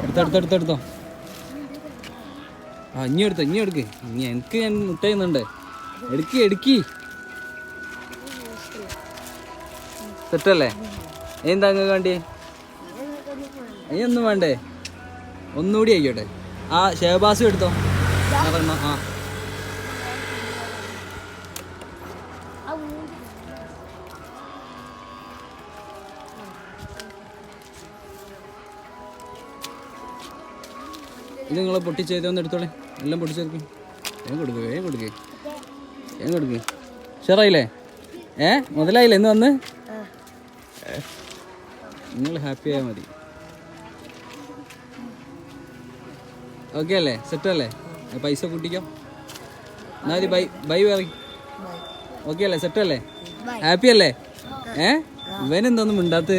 എടുത്തോ. ആ ഇനി എടുത്തോ, ഇനി എടുക്ക്. ഇനി എനിക്ക് ഞാൻ മുട്ട ചെയ്യുന്നുണ്ട്. എടുക്കി സെറ്റല്ലേ? എന്താ അങ്ങ് വേണ്ടി? ഒന്നും വേണ്ടേ? ഒന്നുകൂടി ആയിക്കോട്ടെ. ആ ഷേബാസും എടുത്തോ. ആ ഇത് നിങ്ങൾ പൊട്ടിച്ചേതൊന്ന് എടുത്തോളെ. എല്ലാം പൊട്ടിച്ചേർക്കും. വേഗം കൊടുക്ക്. ഷെയറായില്ലേ? മുതലായില്ലേ ഇന്ന് വന്ന്? നിങ്ങൾ ഹാപ്പി ആയാൽ മതി. ഓക്കെ അല്ലേ? സെറ്റല്ലേ? പൈസ കൂട്ടിക്കോ. എന്നാല് ബൈ പറയും. ഓക്കെ അല്ലേ? സെറ്റല്ലേ? ഹാപ്പി അല്ലേ? ഇവനെന്തോന്നും മിണ്ടാത്ത?